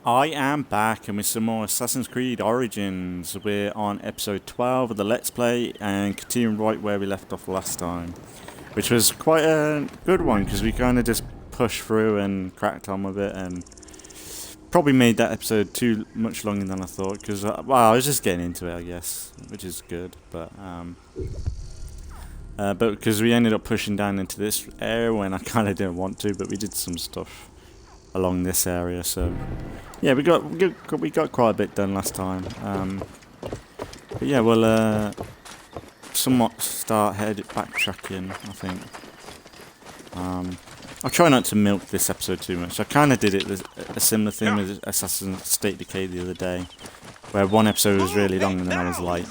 I am back and with some more Assassin's Creed Origins. We're on episode 12 of the Let's Play and continuing right where we left off last time, which was quite a good one because we kind of just pushed through and cracked on with it, and probably made that episode too much longer than I thought because, well, I was just getting into it, I guess, which is good, but because we ended up pushing down into this area when I kind of didn't want to, but we did some stuff along this area, so yeah, we got quite a bit done last time. But yeah, we'll somewhat start backtracking, I think. I'll try not to milk this episode too much. I kind of did it a similar thing with Assassin's State Decay the other day, where one episode was really long and then I was like,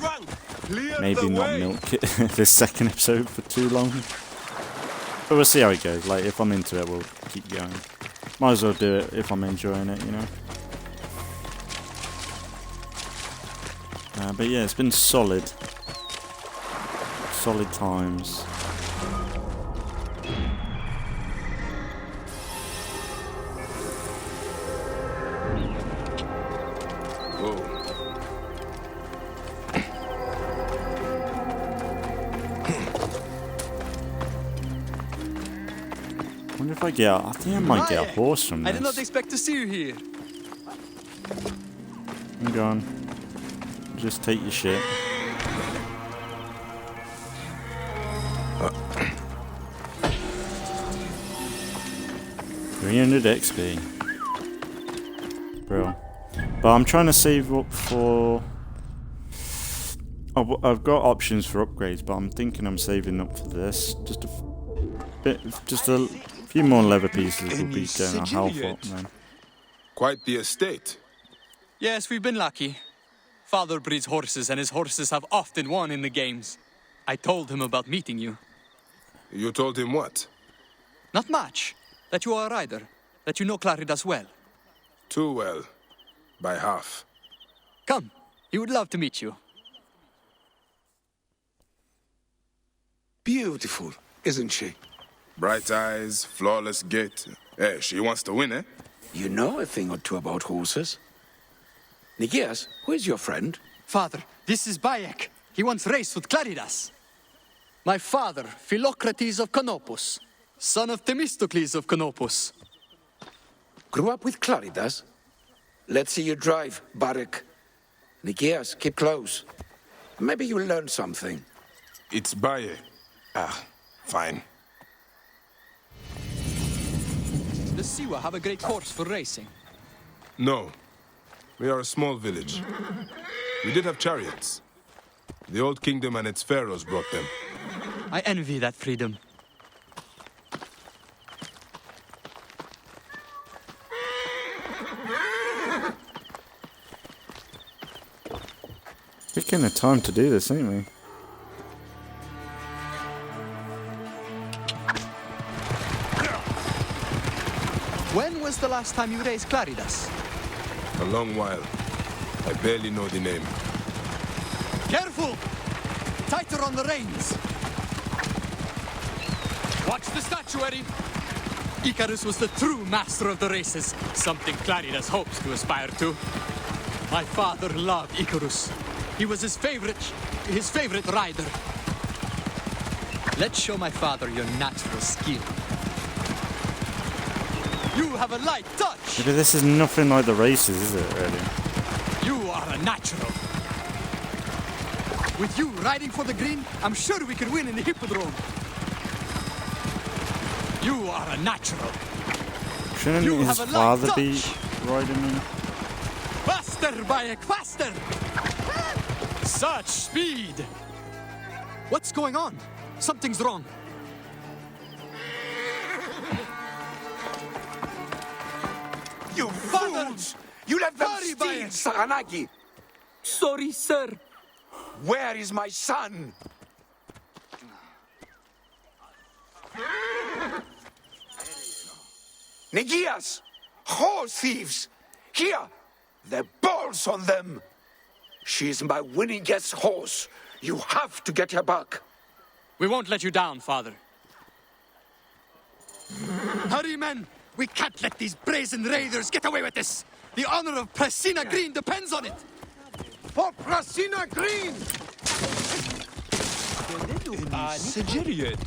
maybe not milk it this second episode for too long. But we'll see how it goes. Like, if I'm into it, we'll keep going. Might as well do it if I'm enjoying it, you know. But yeah, it's been solid times. I think I might get a horse from this. I did not expect to see you here. I'm gone. Just take your shit. 300 XP. Bro. But I'm trying to save up for... Oh, I've got options for upgrades, but I'm thinking I'm saving up for this. Just a few more leather pieces will be getting our health up, man. Quite the estate. Yes, we've been lucky. Father breeds horses, and his horses have often won in the games. I told him about meeting you. You told him what? Not much. That you are a rider. That you know Claridas well. Too well. By half. Come. He would love to meet you. Beautiful, isn't she? Bright eyes, flawless gait. Hey, she wants to win, eh? You know a thing or two about horses. Nikias, who is your friend? Father, this is Bayek. He once raced with Claridas. My father, Philocrates of Canopus, son of Themistocles of Canopus. Grew up with Claridas? Let's see you drive, Bayek. Nikias, keep close. Maybe you'll learn something. It's Bayek. Ah, fine. Does Siwa have a great horse for racing? No. We are a small village. We did have chariots. The old kingdom and its pharaohs brought them. I envy that freedom. Picking a time to do this, ain't we? When was the last time you raced Claridas? A long while. I barely know the name. Careful! Tighter on the reins! Watch the statuary! Icarus was the true master of the races, something Claridas hopes to aspire to. My father loved Icarus. He was his favorite rider. Let's show my father your natural skill. You have a light touch! Yeah, but this is nothing like the races, is it, really? You are a natural. With you riding for the green, I'm sure we could win in the Hippodrome. You are a natural. Shouldn't You his have a light father be touch. riding him? Faster, Bayek, faster! Such speed! What's going on? Something's wrong. You fools! You let them Hurry, steal Bayek. Saranagi! Sorry, sir. Where is my son? Nikias! Horse thieves! Here! The balls on them! She's my winningest horse. You have to get her back. We won't let you down, father. Hurry, men! We can't let these brazen raiders get away with this! The honor of Prasina Green depends on it! For Prasina Green! Sigiliet.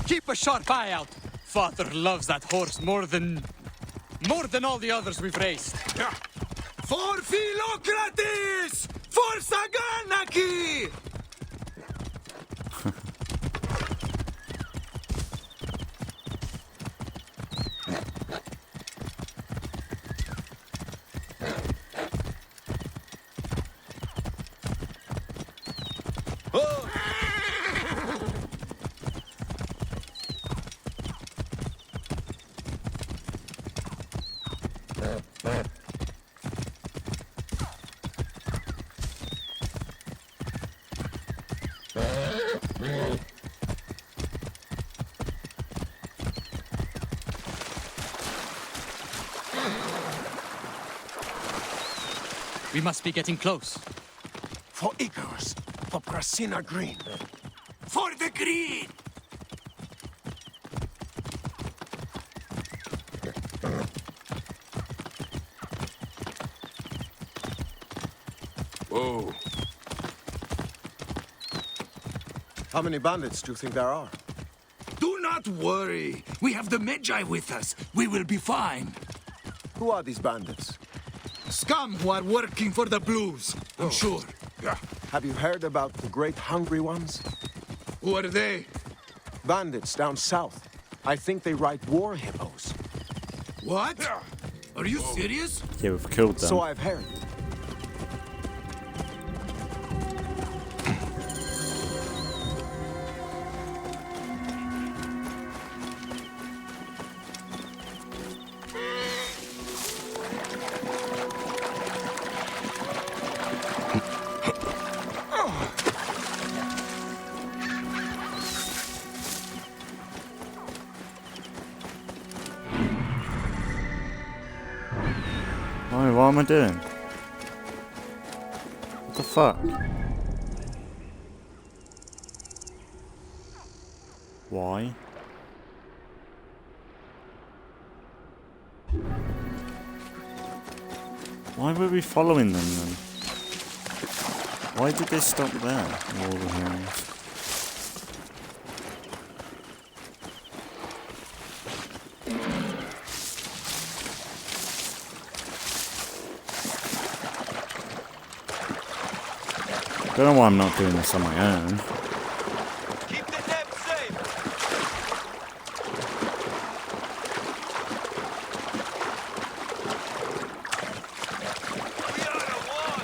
Keep a sharp eye out. Father loves that horse more than all the others we've raced. For Philocrates! For Saganaki! We must be getting close. For Icarus! For Prasina Green! For the Green! Whoa. How many bandits do you think there are? Do not worry. We have the Magi with us. We will be fine. Who are these bandits? Scum who are working for the Blues, I'm sure. Have you heard about the Great Hungry Ones? Who are they? Bandits down south. I think they ride war hippos. What? Are you serious? Yeah, we've killed them. So I've heard. What am I doing? What the fuck? Why? Why were we following them then? Why did they stop there? All the hills. Don't know why I'm not doing this on my own. Keep the depth safe. We are the one.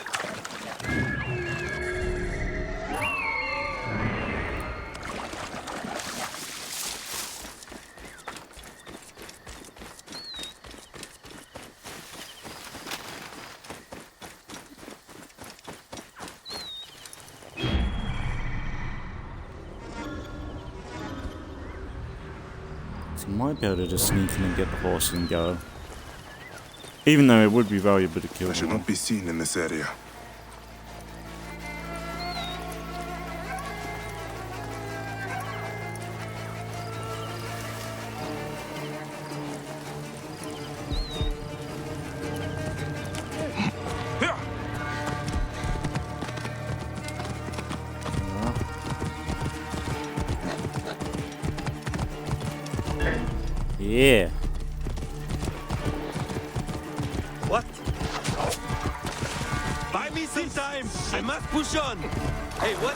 So I might be able to just sneak in and get the horse and go. Even though it would be valuable to kill I should one. not be seen in this area. Yeah. What? Buy me some time. I must push on. Hey, what?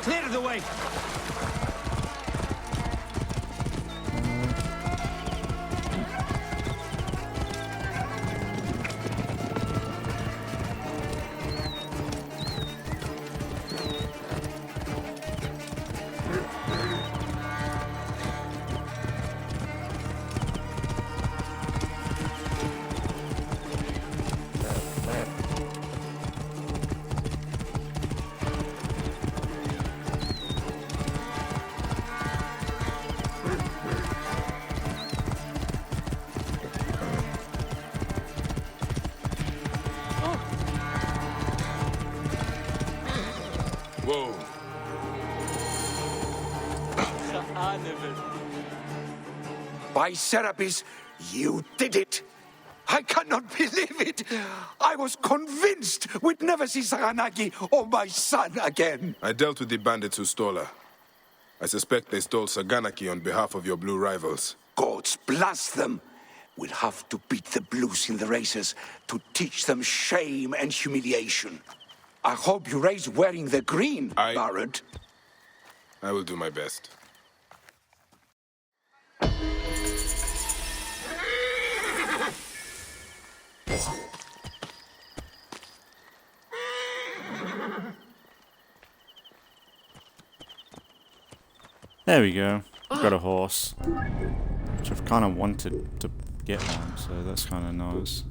Clear the way! Whoa. By Serapis, you did it! I cannot believe it! I was convinced we'd never see Saganaki or my son again! I dealt with the bandits who stole her. I suspect they stole Saganaki on behalf of your blue rivals. Gods blast them! We'll have to beat the blues in the races to teach them shame and humiliation. I hope you raise wearing the green, Baron. I will do my best. There we go. I've got a horse. Which I've kind of wanted to get one, so that's kind of nice.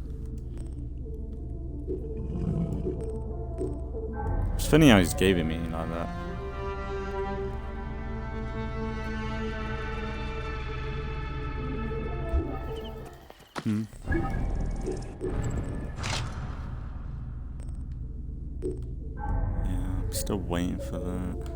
It's funny how he's gave it me like that. Yeah, I'm still waiting for that.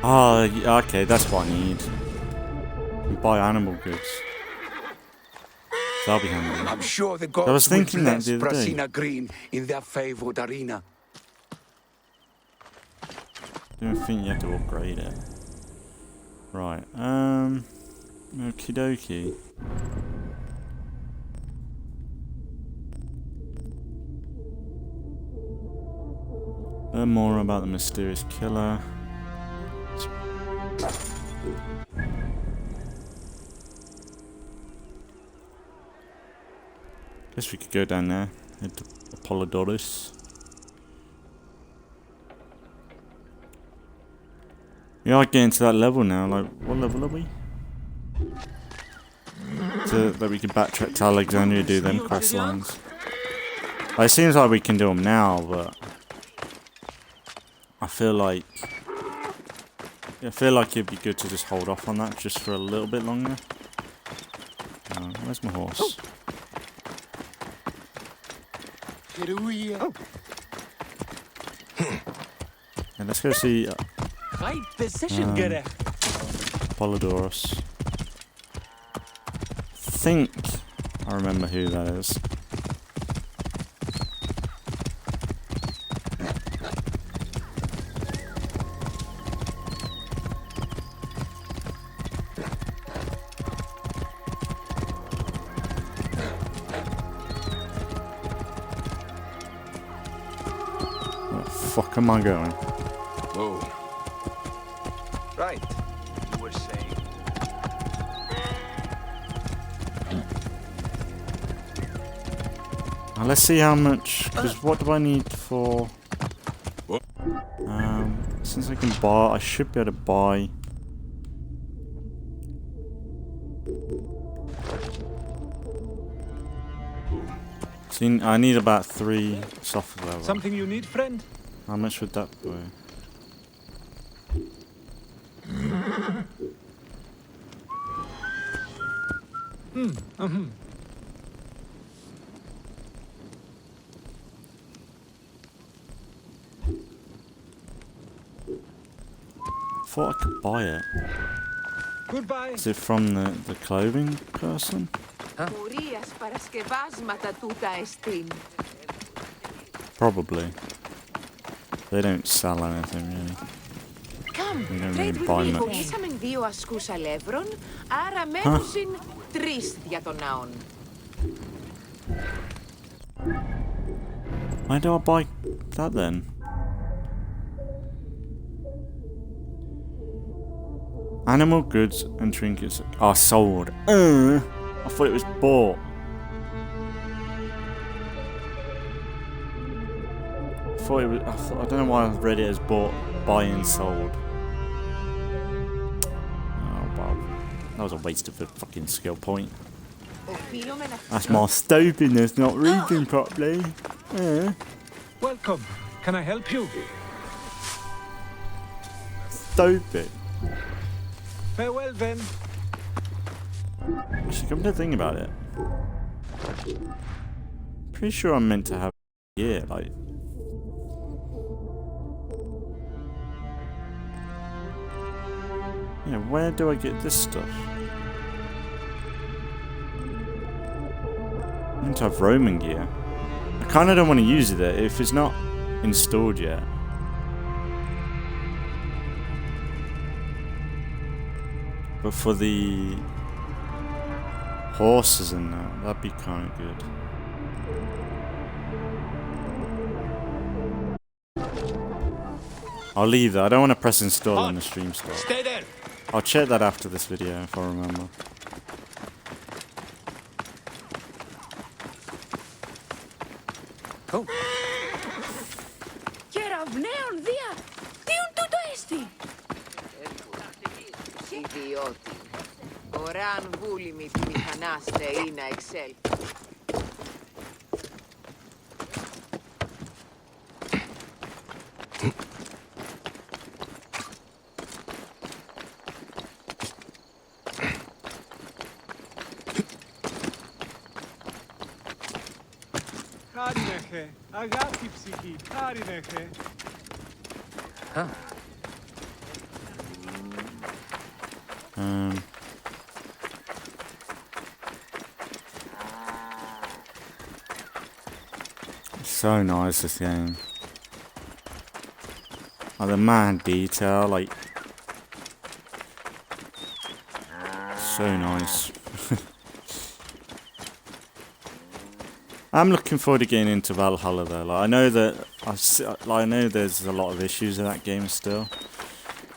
Oh, okay, that's what I need. Buy animal goods. That'll be handy. I'm sure the gods I was thinking will that bless the other day. Brasina Green in their favored arena. Don't think you have to upgrade it. Right, okie dokie. Learn more about the mysterious killer. Guess we could go down there, head to Apollodorus. We are getting to that level now, like, what level are we? So that we can backtrack to Alexandria, do them quest lines. Like, it seems like we can do them now, but I feel like it'd be good to just hold off on that just for a little bit longer. Where's my horse? Oh. And let's go see Right position, Gere. Apollodorus. I think I remember who that is. Where the fuck am I going? Whoa. Right. You were saying. Now let's see how much, because what do I need for... What? Since I can buy, I should be able to buy... See, I need about 3 soft level. Something you need, friend? How much would that be? Thought I could buy it. Goodbye. Is it from the clothing person? Ουρίας παρασκευάσματα τούτα εστίν. Probably. They don't sell anything really. Come, We don't trade really with buy me. much. Πουλήσαμε 2 ασκούς αλεύρων, άρα μένουσιν 3 για τον ναόν. Why do I buy that then? Animal goods and trinkets are sold. I thought it was bought. I don't know why I read it as bought, buy and sold. Oh wow, that was a waste of a fucking skill point. That's my stupidness, not reading properly. Welcome. Can I help you? Stupid. Farewell then. Actually, come to think about it, pretty sure I'm meant to have like. Yeah, where do I get this stuff? I'm meant to have Roman gear. I kind of don't want to use it if it's not installed yet. But for the horses and that'd be kind of good. I'll leave that. I don't want to press install on the stream start. Stay there. I'll check that after this video if I remember. Go. Κεραυναίων δια! Τίον τούτο έστι! Ιδιώτη. Ωράν βούλημη τη μηχανάστε ή να εξέλθει. Χάρη νεχέ. Αγάπη ψυχή. Χάρη νεχέ. So nice, this game. Like the man detail, like so nice. I'm looking forward to getting into Valhalla though. Like I know that I know there's a lot of issues in that game still,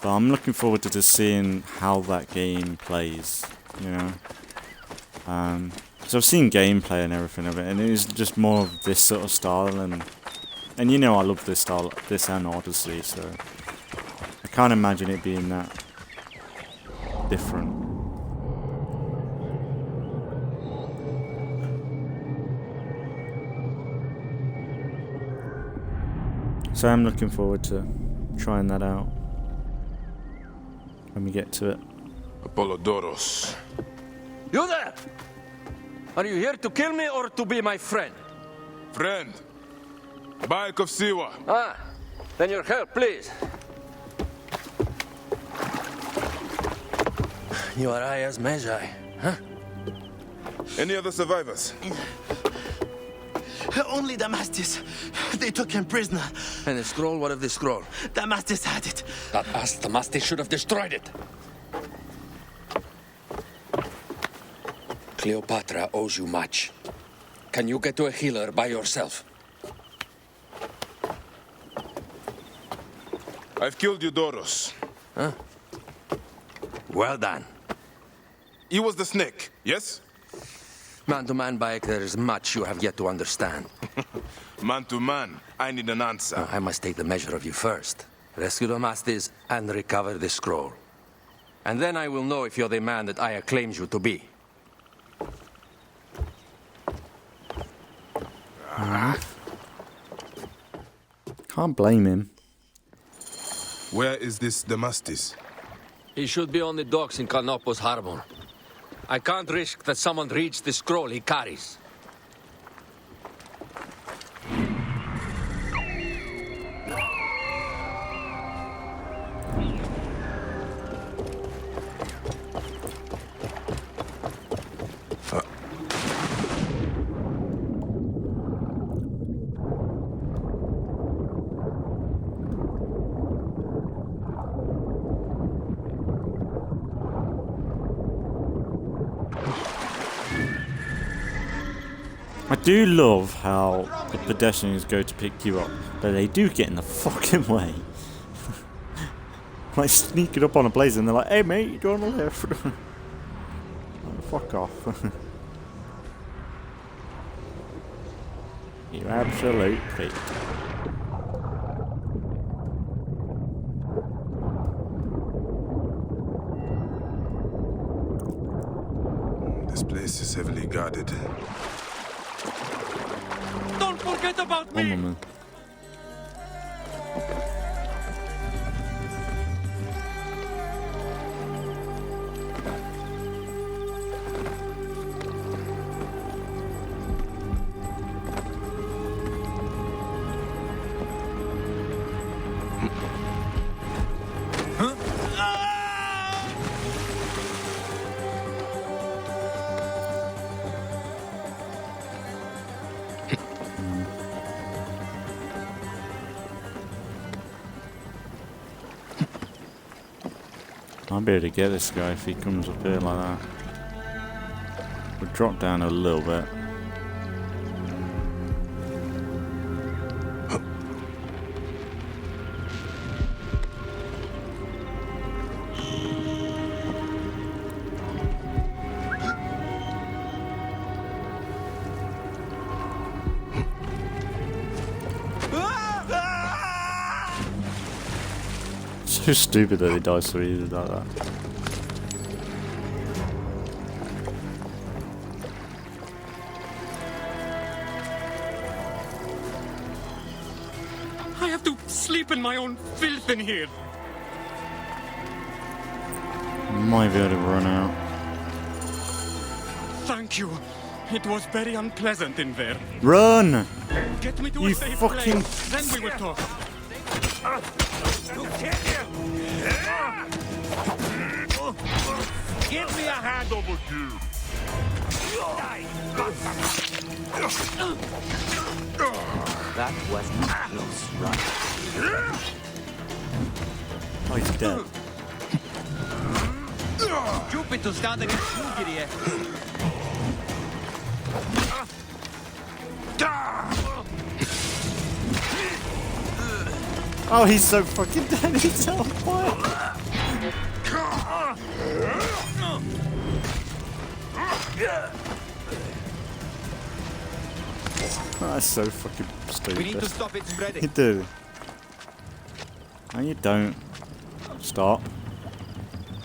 but I'm looking forward to just seeing how that game plays. You know, because I've seen gameplay and everything of it, and it is just more of this sort of style, and you know I love this style, this and Odyssey, so I can't imagine it being that different. So I'm looking forward to trying that out when we get to it. Apollodoros. You there! Are you here to kill me or to be my friend? Friend. Bayek of Siwa. Ah, then your help, please. You are Aya's Magi, huh? Any other survivors? Only Damastis. They took him prisoner. And the scroll, what of the scroll? Damastis had it. That ass Damastis should have destroyed it. Cleopatra owes you much. Can you get to a healer by yourself? I've killed Eudoros. Huh? Well done. He was the snake, yes? Man to man, Bayek, there is much you have yet to understand. Man to man, I need an answer. I must take the measure of you first. Rescue Damastis and recover the scroll. And then I will know if you're the man that Aya claims you to be. Can't blame him. Where is this Damastis? He should be on the docks in Canopus Harbor. I can't risk that someone reads the scroll he carries. I do love how the pedestrians go to pick you up, but they do get in the fucking way. Like sneaking up on a blazer and they're like, hey mate, you're on the left. Oh, fuck off. You absolute pig. This place is heavily guarded. Don't forget about One me! moment. I'll be able to get this guy if he comes up here like that. We'll drop down a little bit. So stupid that they die so easily like that. I have to sleep in my own filth in here. Might be able to run out. Thank you. It was very unpleasant in there. Run! Get me to You a safe fucking- place, then we will talk. Give me a hand over here. That wasn't close, right? Oh, he's dead. Stupid to stand against you, Gideon. Oh, he's so fucking dead. He's on fire. Oh, that's so fucking stupid. We need to stop it spreading. You do. No, you don't. Stop.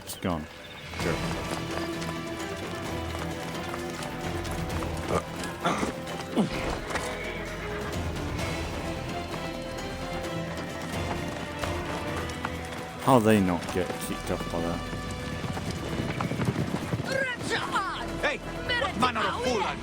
It's gone. Go. How they not get kicked off by that? Hey, what manner of fool are you?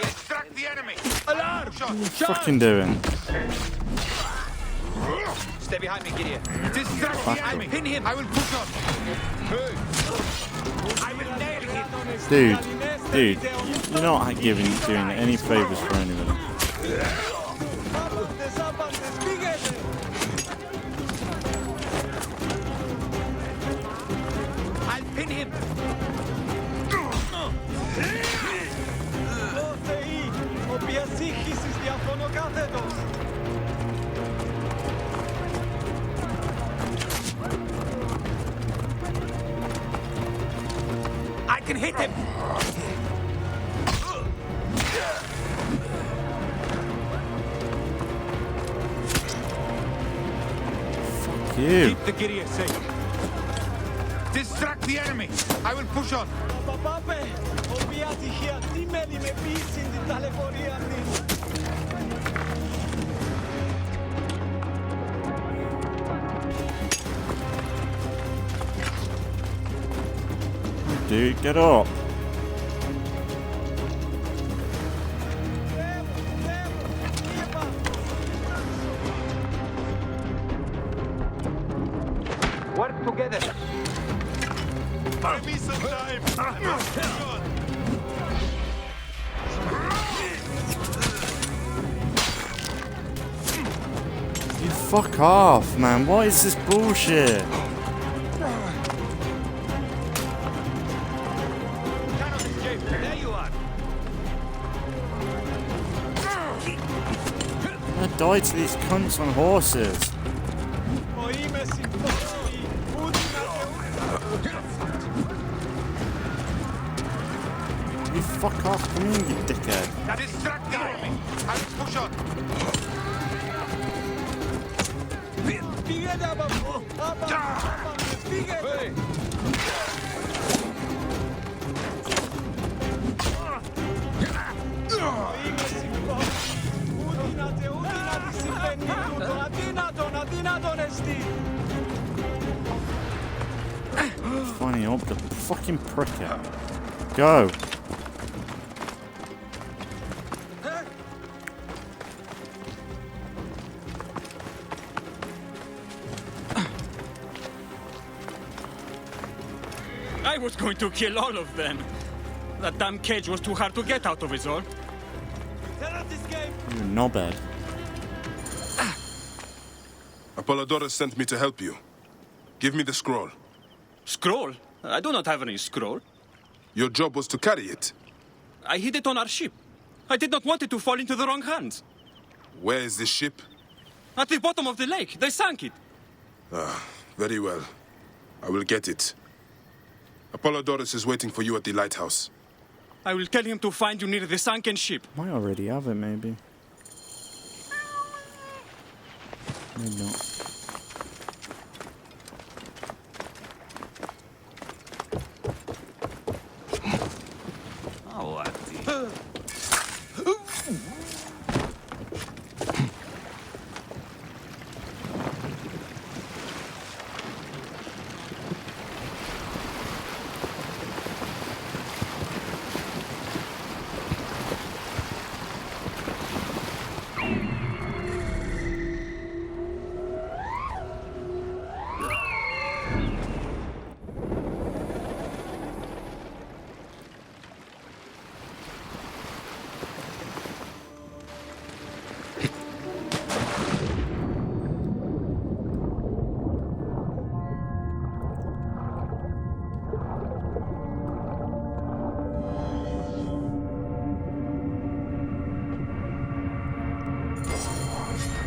Extract the enemy! Alarm! What are you fucking doing? Stay behind me, Gideon. Distract the enemy! Pin him! I will push on! I will nail him! Dude, you're not doing any favors for anybody. I'll pin him! I can hit him! Fuck you. Keep the Gideon safe. Distract the enemy! I will push on! Dude, get up. Work together! Give me some time. You fuck off, man. What is this bullshit? die to these cunts on horses. You fuck off, come in, you dickhead. That is distract the enemy. I will push on. Funny up the fucking pricker. Go. I was going to kill all of them. That damn cage was too hard to get out of, is all. You knobhead. Apollodorus sent me to help you. Give me the scroll. Scroll? I do not have any scroll. Your job was to carry it. I hid it on our ship. I did not want it to fall into the wrong hands. Where is this ship? At the bottom of the lake. They sank it. Very well. I will get it. Apollodorus is waiting for you at the lighthouse. I will tell him to find you near the sunken ship. Might already have it, maybe. Maybe not.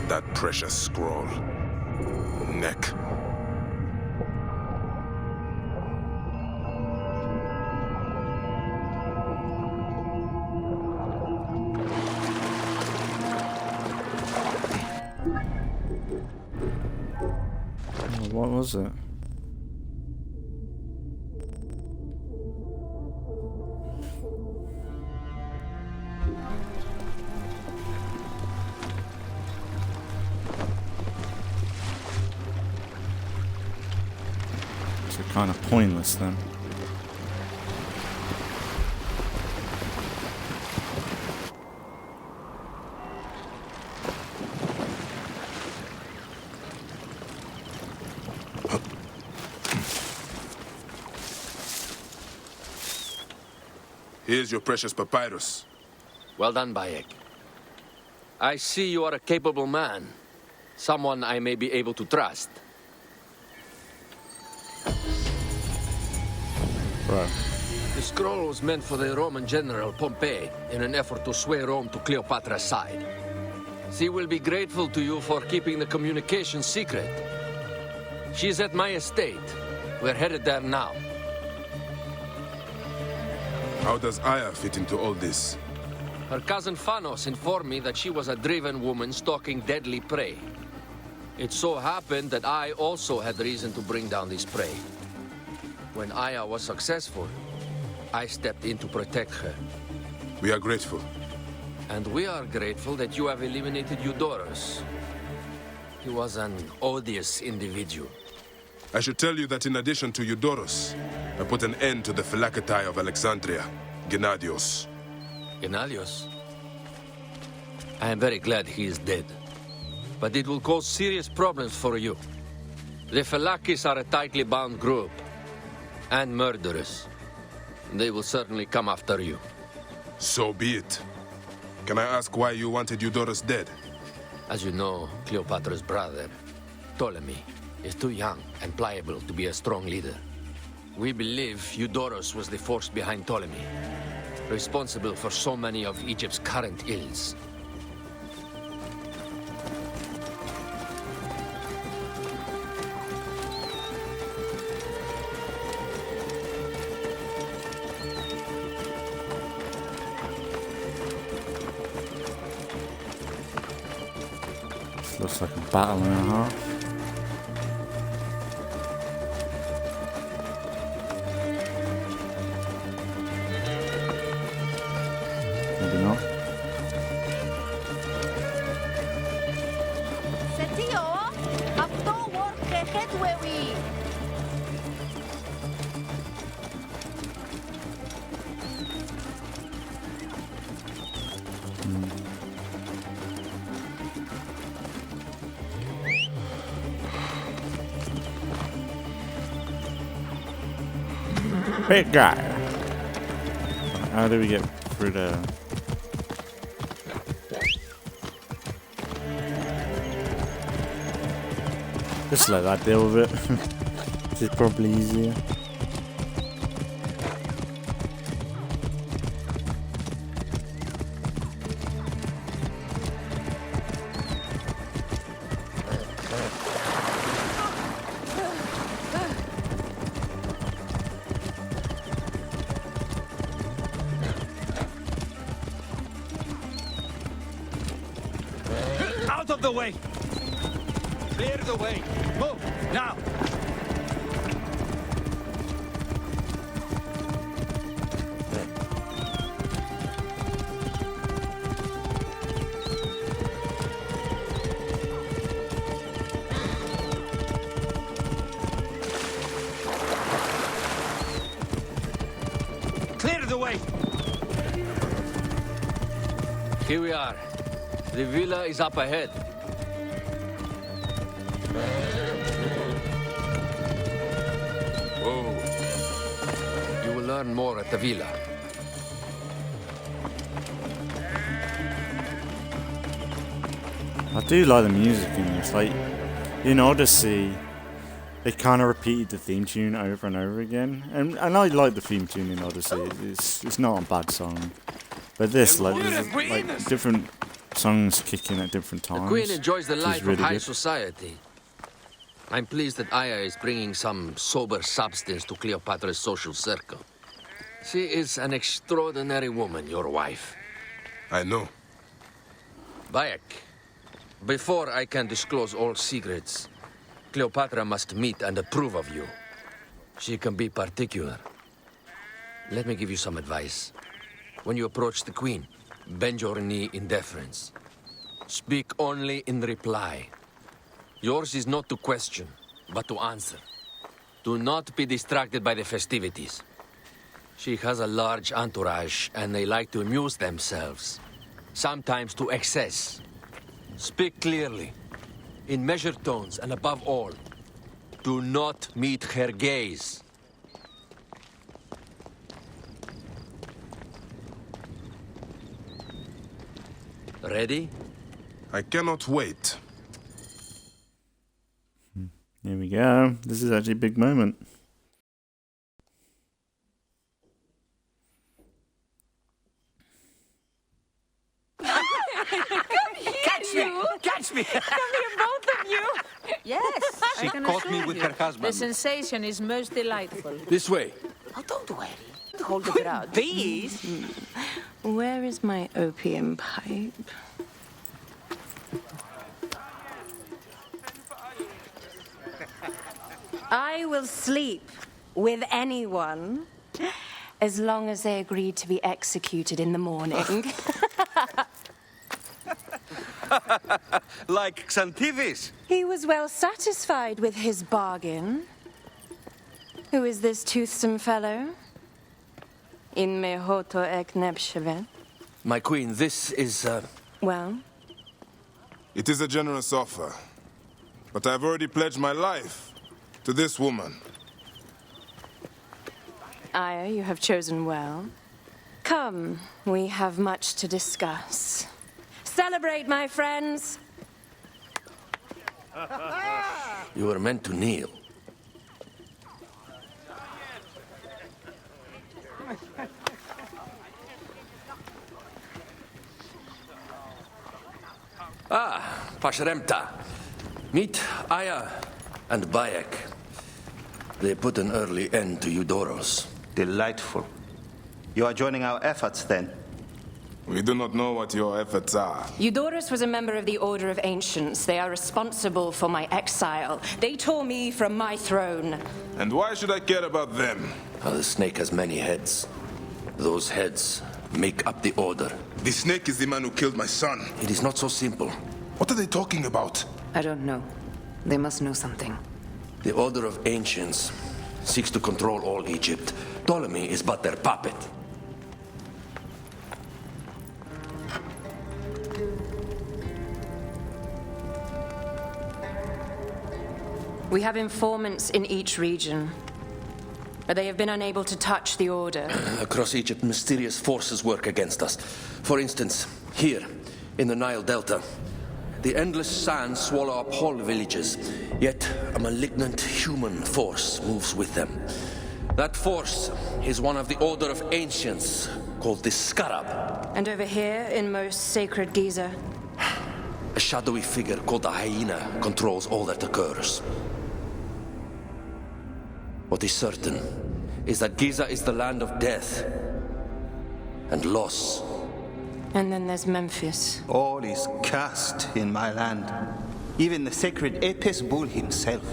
That precious scroll. Neck. Oh, what was it? Kind of pointless then. Here's your precious papyrus. Well done, Bayek. I see you are a capable man. Someone I may be able to trust. Right. The scroll was meant for the Roman general Pompey in an effort to sway Rome to Cleopatra's side. She will be grateful to you for keeping the communication secret. She's at my estate. We're headed there now. How does Aya fit into all this? Her cousin Phanos informed me that she was a driven woman stalking deadly prey. It so happened that I also had reason to bring down this prey. When Aya was successful, I stepped in to protect her. We are grateful. And we are grateful that you have eliminated Eudorus. He was an odious individual. I should tell you that in addition to Eudorus, I put an end to the Phylacetae of Alexandria, Gennadios. Gennadios? I am very glad he is dead. But it will cause serious problems for you. The Phylakis are a tightly bound group. And murderous. They will certainly come after you. So be it. Can I ask why you wanted Eudorus dead? As you know, Cleopatra's brother, Ptolemy, is too young and pliable to be a strong leader. We believe Eudorus was the force behind Ptolemy, responsible for so many of Egypt's current ills. looks like a battle and a half. Maybe not. Setio, αυτό work ahead where we. Big guy. How do we get through there? Just let that deal with it. This is probably easier. Out of the way! Clear the way! Move, now! Clear the way! Here we are. The villa is up ahead. Whoa. You will learn more at the villa. I do like the music in this. Like, in Odyssey, they kind of repeated the theme tune over and over again. And I like the theme tune in Odyssey. It's not a bad song. But this, like, there's, like different songs kicking at different times. The Queen enjoys the life really of high good. society. I'm pleased that Aya is bringing some sober substance to Cleopatra's social circle. She is an extraordinary woman, your wife. I know. Bayek, before I can disclose all secrets, Cleopatra must meet and approve of you. She can be particular. Let me give you some advice. When you approach the Queen, bend your knee in deference. Speak only in reply. Yours is not to question, but to answer. Do not be distracted by the festivities. She has a large entourage, and they like to amuse themselves. Sometimes to excess. Speak clearly, in measured tones, and above all, do not meet her gaze. Ready? I cannot wait. Here we go. This is actually a big moment. Catch me! Catch me! Come here, both of you. Yes, She I can caught assure me with you. her husband. The sensation is most delightful. This way. Oh, don't worry. Hold the grudge. These? Where is my opium pipe? I will sleep with anyone as long as they agree to be executed in the morning. Like Xantivis. He was well satisfied with his bargain. Who is this toothsome fellow? In me hoto ek nebshevet. My queen, this is, Well, It is a generous offer, but I've already pledged my life to this woman. Aya, you have chosen well. Come, we have much to discuss. Celebrate, my friends! you were meant to kneel. Pashremta. Meet Aya and Bayek. They put an early end to Eudoros. Delightful. You are joining our efforts, then? We do not know what your efforts are. Eudorus was a member of the Order of Ancients. They are responsible for my exile. They tore me from my throne. And why should I care about them? The snake has many heads. Those heads make up the Order. The snake is the man who killed my son. It is not so simple. What are they talking about? I don't know. They must know something. The Order of Ancients seeks to control all Egypt. Ptolemy is but their puppet. We have informants in each region, but they have been unable to touch the Order. Across Egypt, mysterious forces work against us. For instance, here, in the Nile Delta, the endless sands swallow up whole villages, yet a malignant human force moves with them. That force is one of the Order of Ancients, called the Scarab. And over here, in most sacred Giza? A shadowy figure called the Hyena controls all that occurs. What is certain is that Giza is the land of death and loss. And then there's Memphis. All is cursed in my land. Even the sacred Apis bull himself.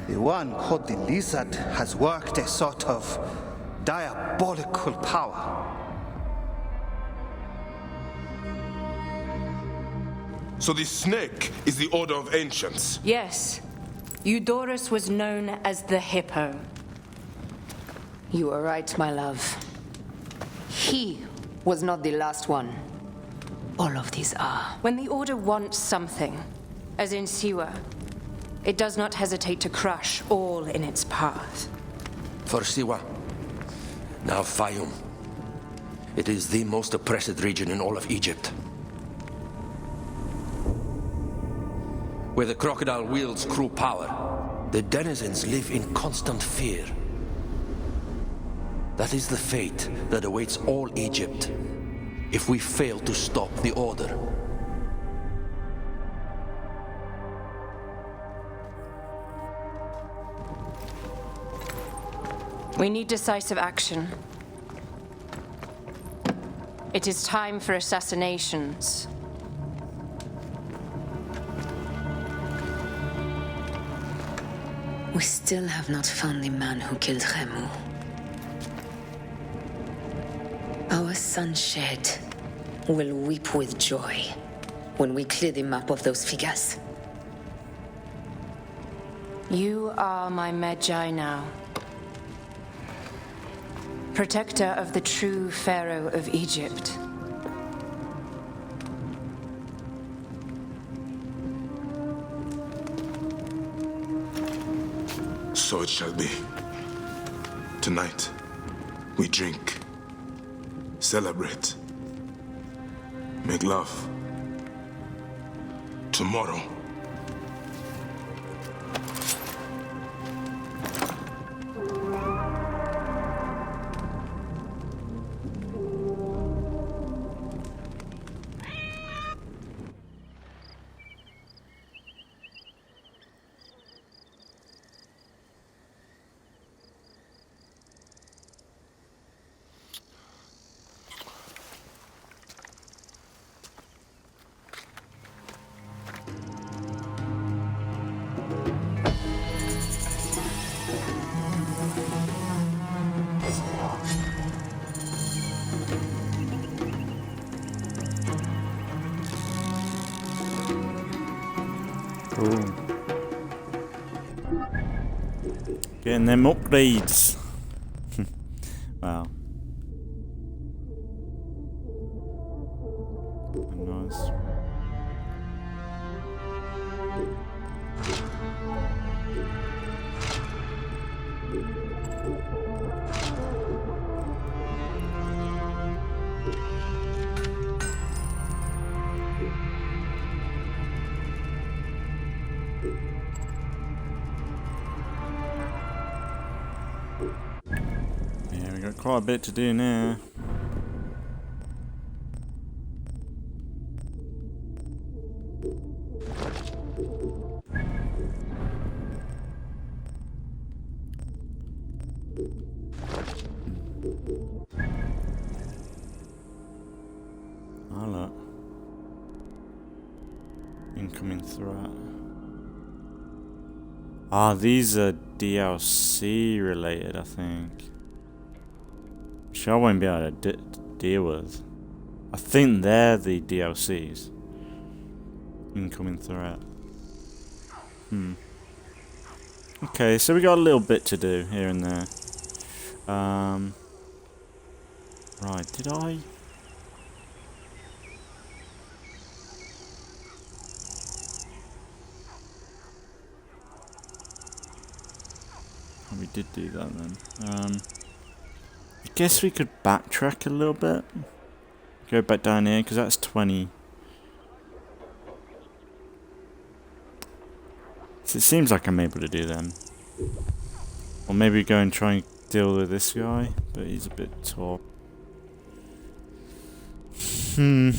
The one called the Lizard has worked a sort of diabolical power. So the snake is the Order of Ancients? Yes. Eudorus was known as the Hippo. You are right, my love. He was not the last one. All of these are. When the Order wants something, as in Siwa, it does not hesitate to crush all in its path. For Siwa, now Fayum. It is the most oppressed region in all of Egypt. Where the crocodile wields cruel power, the denizens live in constant fear. That is the fate that awaits all Egypt if we fail to stop the Order. We need decisive action. It is time for assassinations. We still have not found the man who killed Remu. Our son Shed will weep with joy when we clear the map of those figures. You are my Magi now. Protector of the true pharaoh of Egypt. So it shall be. Tonight, we drink, celebrate, make love. Tomorrow, Cool. Getting them upgrades. Wow. Nice. Yeah, we got quite a bit to do now. Incoming threat. Ah, these are DLC related, I think. Which I won't be able to deal with. I think they're the DLCs. Incoming threat. Okay, so we got a little bit to do here and there. Right, did I? Oh, we did do that then. I guess we could backtrack a little bit. Go back down here, because that's 20. So it seems like I'm able to do them. Or maybe go and try and deal with this guy, but he's a bit tall. You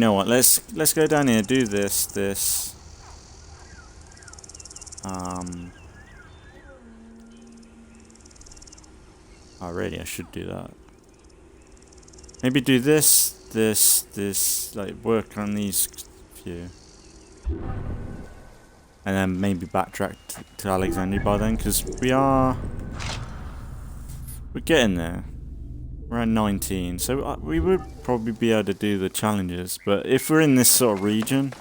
know what? Let's go down here. Do this. Already, I should do that. Maybe do this. Like work on these few, and then maybe backtrack to Alexandria by then, because we're getting there. We're at 19, so we would probably be able to do the challenges. But if we're in this sort of region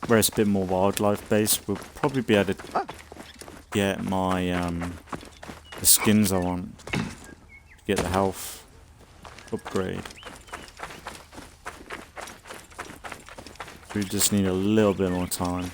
where it's a bit more wildlife based, we'll probably be able to get my the skins I want, get the health upgrade. We just need a little bit more time.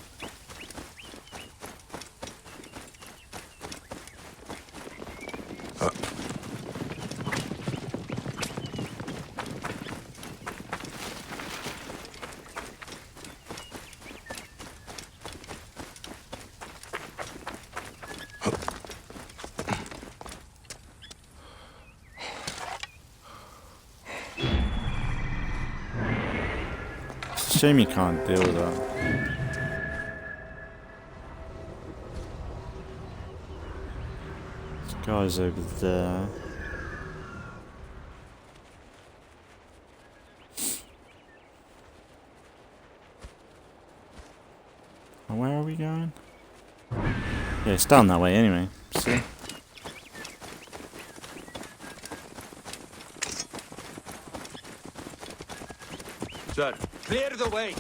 Shame you can't deal with that. This guy's over there. And where are we going? Yeah, it's down that way anyway. See? Sir, clear the way!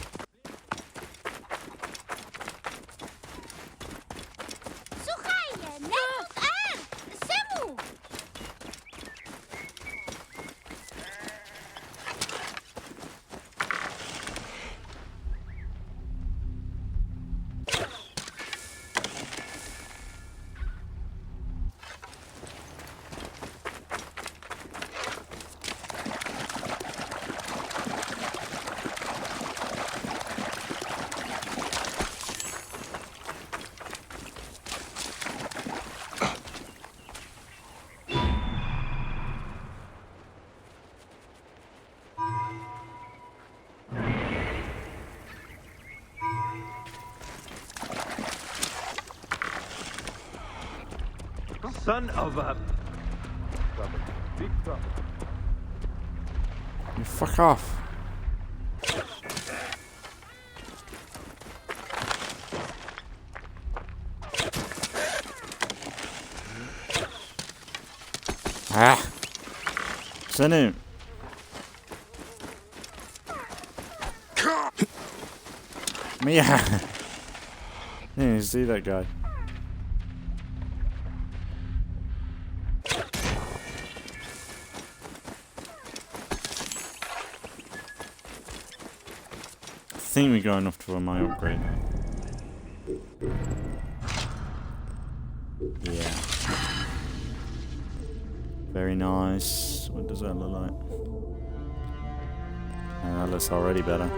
Son of a... Big trouble. You fuck off. Ah! Send him. Mia! Yeah, you see that guy. I think we got enough for my upgrade. Yeah. Very nice. What does that look like? That looks already better.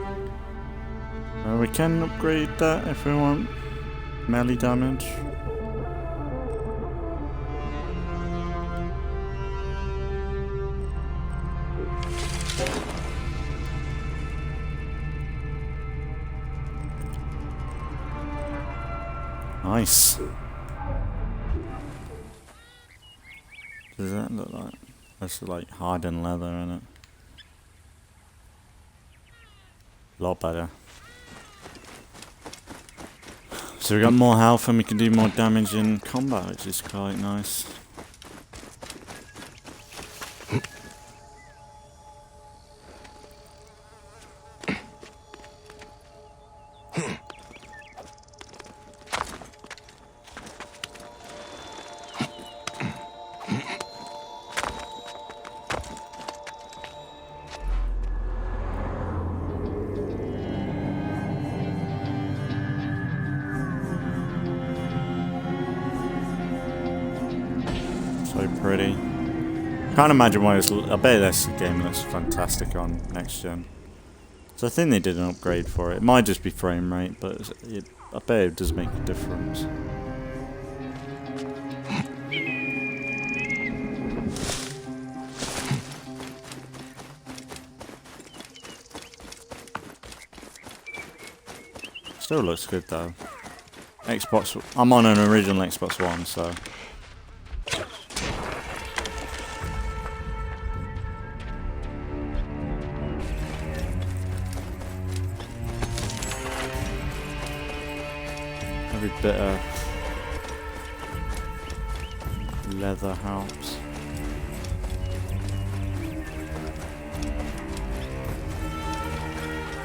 We can upgrade that if we want melee damage. Nice. What does that look like? That's like hardened leather, isn't it? A lot better. So we got more health and we can do more damage in combat, which is quite nice. So pretty. Can't imagine why it's. I bet this game looks fantastic on next gen. So I think they did an upgrade for it. It might just be frame rate, but I bet it does make a difference. Still looks good though. Xbox. I'm on an original Xbox One, so. Every bit of leather helps.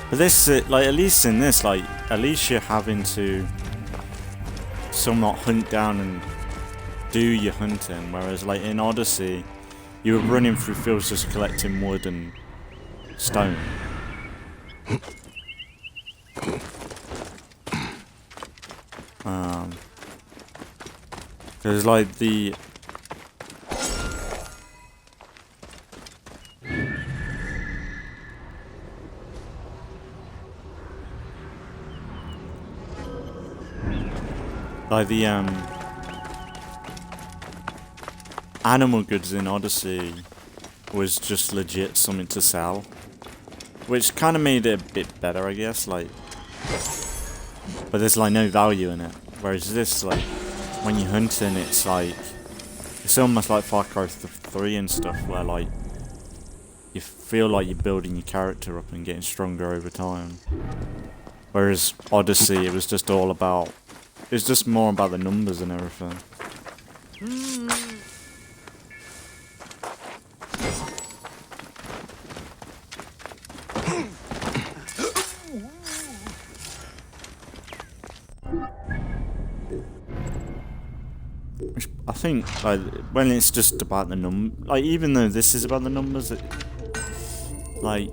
But this, like, at least in this, like, at least you're having to somewhat hunt down and do your hunting, whereas, like, in Odyssey, you were running through fields just collecting wood and stone. Because, like, the... Like, the, animal goods in Odyssey was just legit something to sell. Which kind of made it a bit better, I guess, like... But there's, like, no value in it. Whereas this, like... When you're hunting, it's like... It's almost like Far Cry 3 and stuff, where, like... You feel like you're building your character up and getting stronger over time. Whereas Odyssey, it was just all about... It's just more about the numbers and everything. Which I think, like, when it's just about the like, even though this is about the numbers, like,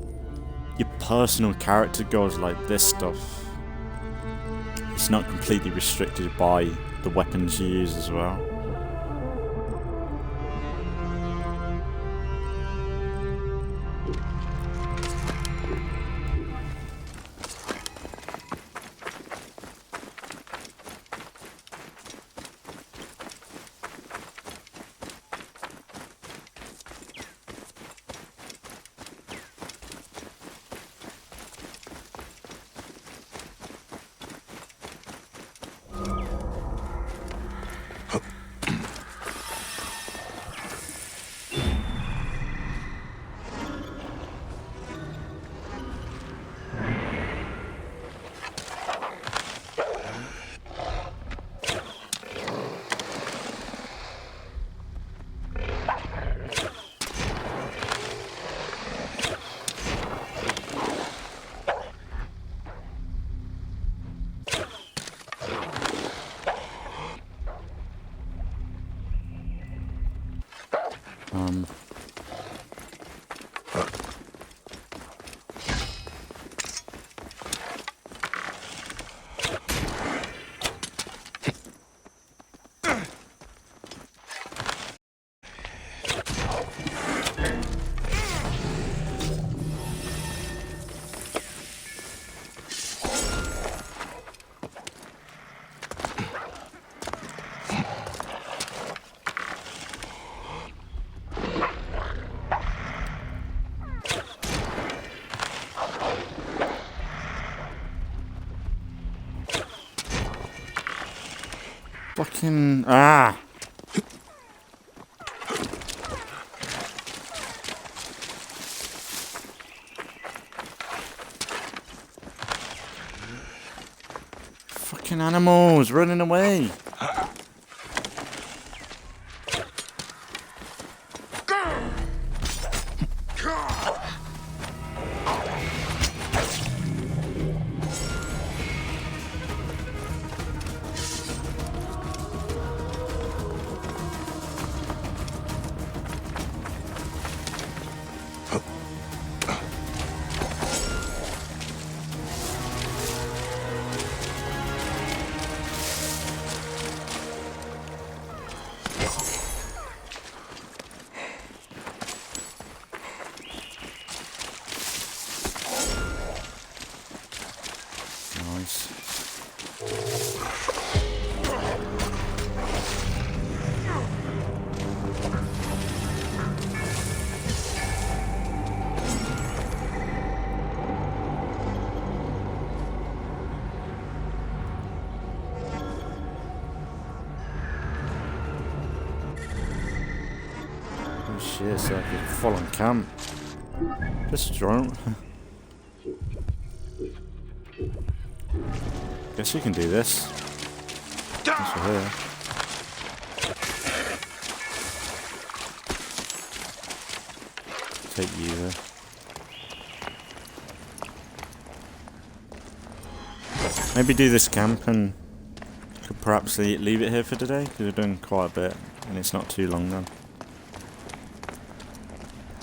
your personal character goals, like this stuff, it's not completely restricted by the weapons you use as well. Fucking... Ah! Fucking animals running away. Nice. Oh shit, it's like a full-on camp. Just a drone. Guess we can do this. Guess we're here. Take you there. Maybe do this camp and could perhaps leave it here for today, because we're doing quite a bit and it's not too long then.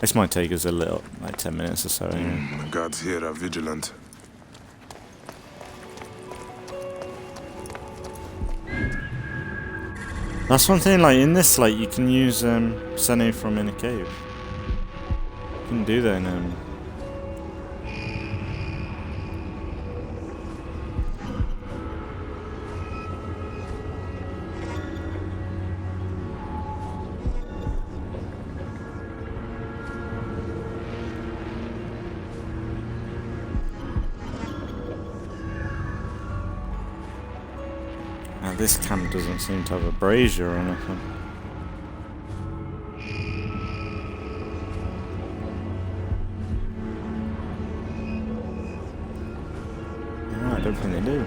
This might take us a little, like 10 minutes or so anyway. The guards here are vigilant. That's one thing, like in this, like you can use Sene from in a cave. You can do that in this camp doesn't seem to have a brazier or anything. Yeah, I don't think they do.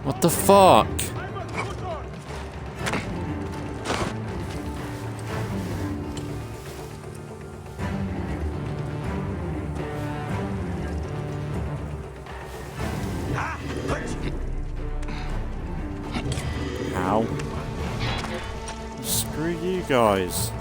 What the fuck? Ow. Screw you guys.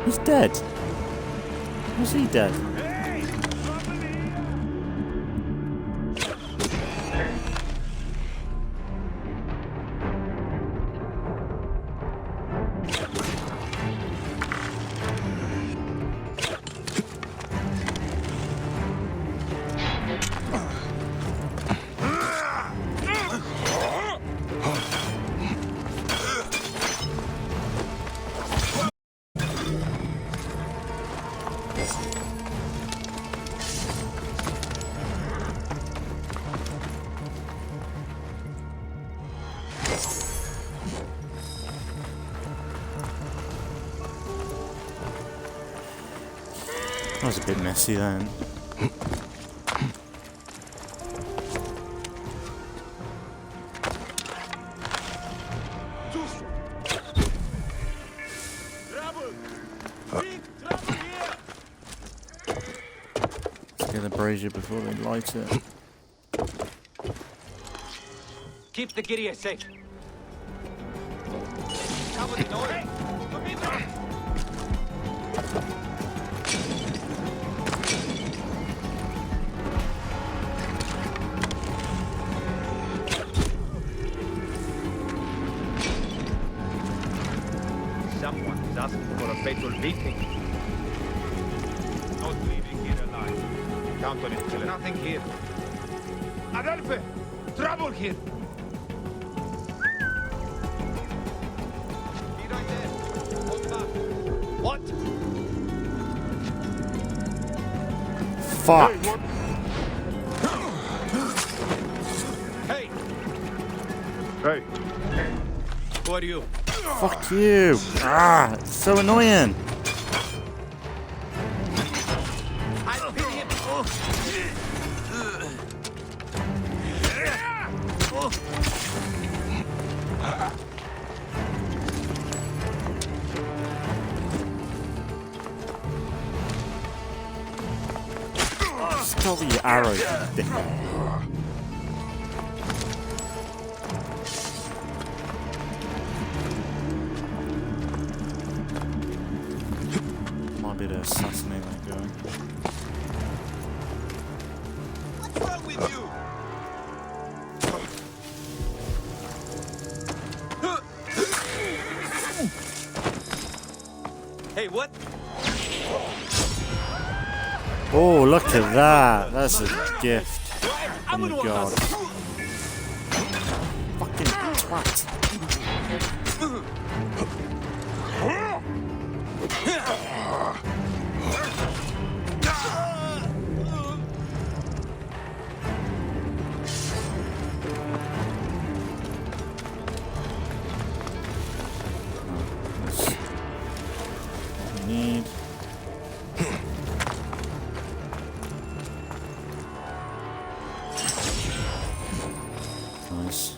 He's dead. Was he dead? That was a bit messy then. Let's get the brazier before they light it. Keep the Gideon safe. fatal beating. Not leaving here alive. Count on it, killer. Nothing here. Adelphi! Trouble here! Be right there. Hold back. What? Fuck. Hey! Hey! Who are you? Fuck you. Ah, it's so annoying. I'll pin him. Stop with your arrows, you dickhead. Might be to assassinate that guy. What's wrong with you? Hey, what? Oh, look at that. That's a gift. Oh my god. Fucking twat. Need. Nice.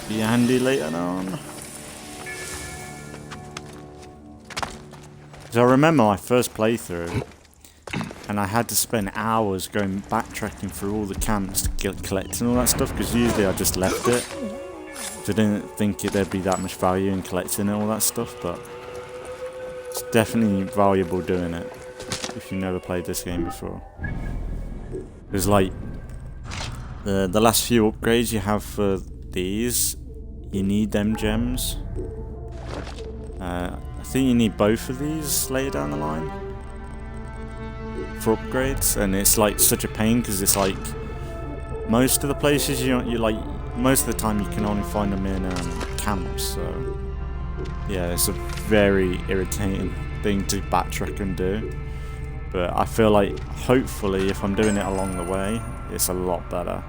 Be handy later on. So I remember my first playthrough, and I had to spend hours going backtracking through all the camps to get collecting all that stuff, because usually I just left it. So I didn't think there'd be that much value in collecting all that stuff, but it's definitely valuable doing it if you've never played this game before. Because like the last few upgrades you have for these, you need them gems. I think you need both of these later down the line for upgrades, and it's like such a pain because it's like most of the places you like most of the time you can only find them in camps. So yeah, it's a very irritating thing to backtrack and do. But I feel like hopefully if I'm doing it along the way, it's a lot better.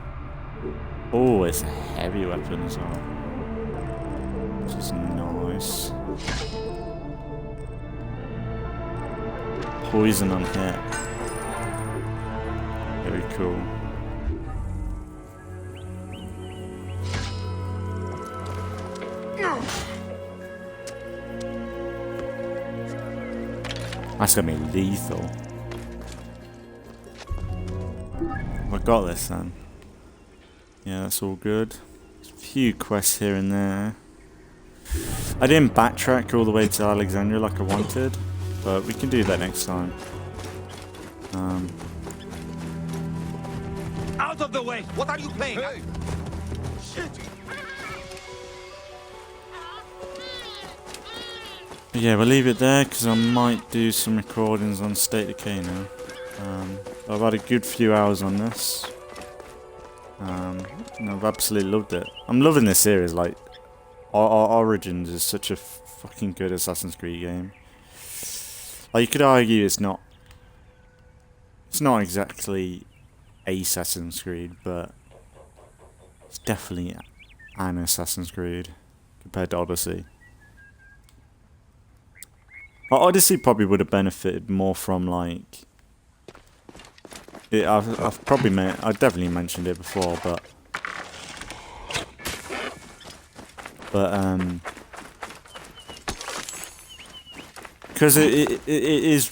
Oh, it's a heavy weapon as well, which is nice. Poison on hit. Very cool. That's gonna be lethal. I got this then. Yeah, that's all good. There's a few quests here and there. I didn't backtrack all the way to Alexandria like I wanted, but we can do that next time. Out of the way! What are you playing? Hey. Shit! But yeah, we'll leave it there because I might do some recordings on State of Decay now. I've had a good few hours on this. And I've absolutely loved it. I'm loving this series. Like, Origins is such a fucking good Assassin's Creed game. Like, you could argue it's not exactly Assassin's Creed, but it's definitely an Assassin's Creed compared to Odyssey. Well, Odyssey probably would have benefited more from like. I've definitely mentioned it before, but because it is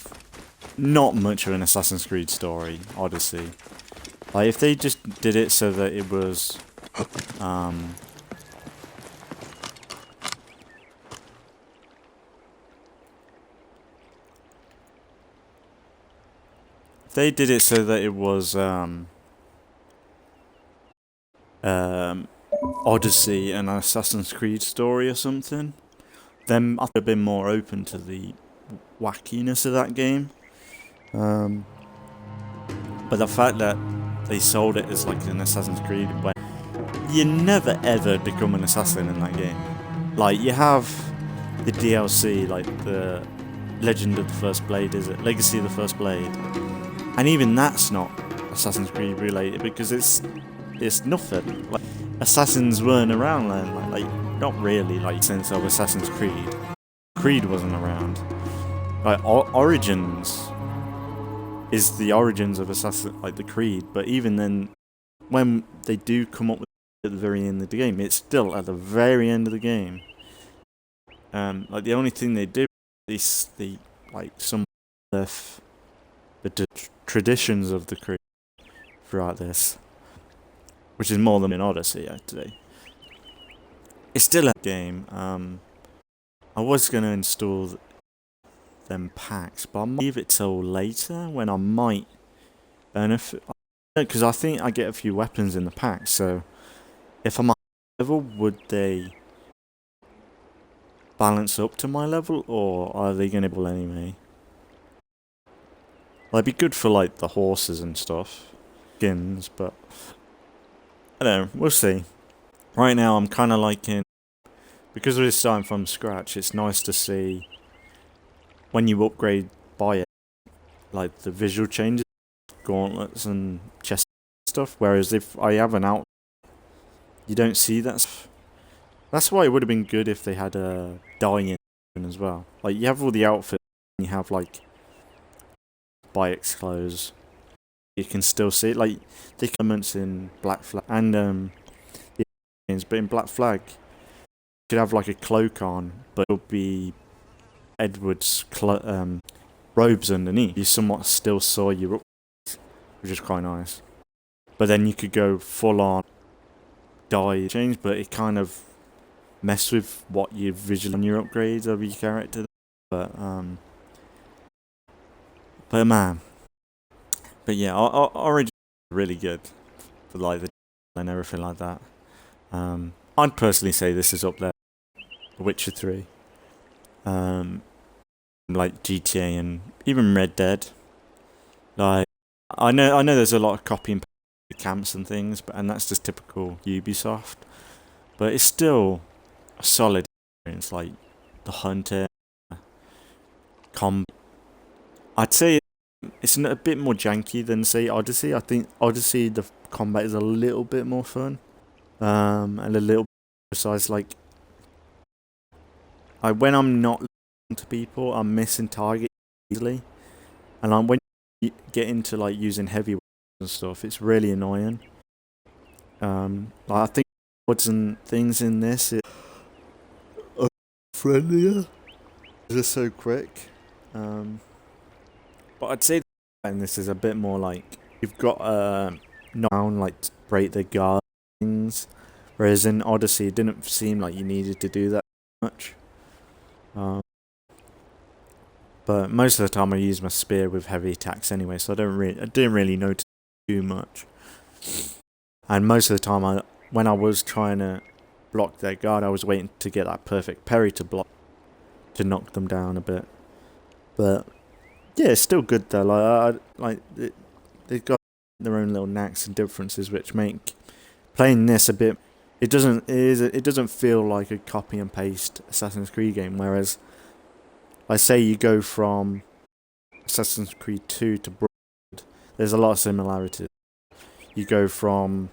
not much of an Assassin's Creed story, Odyssey. Like if they just did it so that it was they did it so that it was Odyssey and an Assassin's Creed story or something, them I have been more open to the wackiness of that game. But the fact that they sold it as like an Assassin's Creed, where you never ever become an assassin in that game. Like, you have the DLC, like the Legend of the First Blade, is it? Legacy of the First Blade. And even that's not Assassin's Creed related, because it's nothing. Like, assassins weren't around then, like not really, like, since of Assassin's Creed. Creed wasn't around. Like, Origins is the origins of like the Creed, but even then, when they do come up with it at the very end of the game, it's still at the very end of the game. Like, the only thing they do is like some of the traditions of the Creed throughout this, which is more than in Odyssey actually. It's still a game. I was gonna install them packs, but I might leave it till later when I might benefit, because I think I get a few weapons in the pack. So if I'm at level, would they balance up to my level, or are they gonna be anyway? Well, it'd be good for like the horses and stuff, skins, but I don't know, we'll see. Right now I'm kind of liking, because we're starting from scratch, it's nice to see when you upgrade Bayek, like the visual changes, gauntlets and chest stuff, whereas if I have an out, you don't see that. That's why it would have been good if they had a dyeing as well. Like, you have all the outfits, and you have like Bayek's clothes, you can still see it. Like, the elements in Black Flag and but in Black Flag you could have like a cloak on, but it'll be Edward's robes underneath. You somewhat still saw your upgrades, which is quite nice. But then you could go full on dye change, but it kind of mess with what you visual on your upgrades of your character. But man, but yeah, Origin is really good for like the and everything like that. I'd personally say this is up there, Witcher 3. Like GTA and even Red Dead. Like, I know there's a lot of copy and paste camps and things, and that's just typical Ubisoft. But it's still a solid experience. Like the hunter, combat. I'd say it's a bit more janky than, say, Odyssey. I think Odyssey, the combat is a little bit more fun, and a little precise. Like, when I'm not to people, I'm missing target easily, and when you get into like using heavy weapons and stuff, it's really annoying. Like, I think what's and things in this are friendlier. They're so quick. But I'd say and this is a bit more like you've got knock down, like break the guard things, whereas in Odyssey it didn't seem like you needed to do that much. But most of the time I use my spear with heavy attacks anyway, so I didn't really notice too much. And most of the time when I was trying to block their guard, I was waiting to get that perfect parry to knock them down a bit. But yeah, it's still good though. They've got their own little knacks and differences, which make playing this a bit. It doesn't feel like a copy and paste Assassin's Creed game. Whereas, I say you go from Assassin's Creed 2 to Brotherhood, there's a lot of similarities. You go from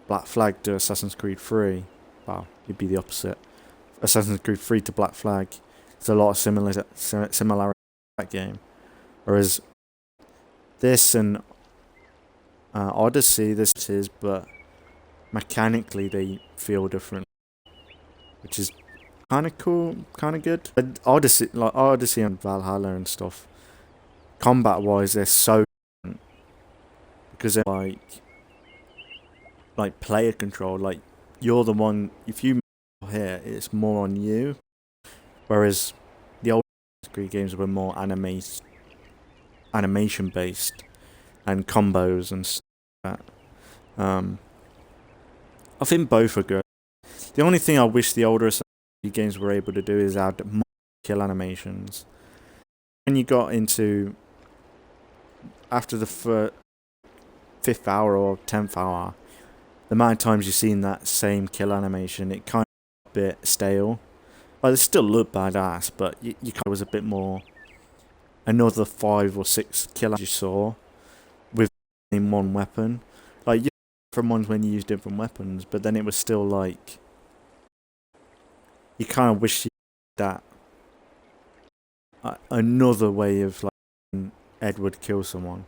Black Flag to Assassin's Creed 3. Well, it'd be the opposite. Assassin's Creed 3 to Black Flag. There's a lot of similarity in that game. Whereas this and Odyssey, this is, but mechanically they feel different, which is kind of cool, kind of good. But Odyssey and Valhalla and stuff, combat-wise, they're so different because they're like player control. Like, you're the one. If you here, it's more on you. Whereas the old Creed games were more animation based and combos and stuff like that. I think both are good. The only thing I wish the older Assassin's games were able to do is add more kill animations. When you got into after the 5th hour or 10th hour, the amount of times you've seen that same kill animation, it kind of a bit stale. Well, it still looked badass, but you kind of was a bit more. Another 5 or 6 kills you saw with in one weapon, like you from ones when you use different weapons, but then it was still like you kind of wish you had that another way of like Edward kill someone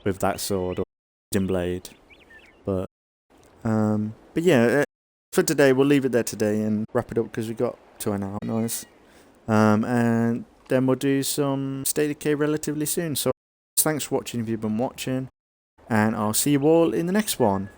with that sword or blade. But yeah, for today we'll leave it there today and wrap it up because we got to an hour. Nice. And then we'll do some State of Decay relatively soon. So thanks for watching if you've been watching, and I'll see you all in the next one.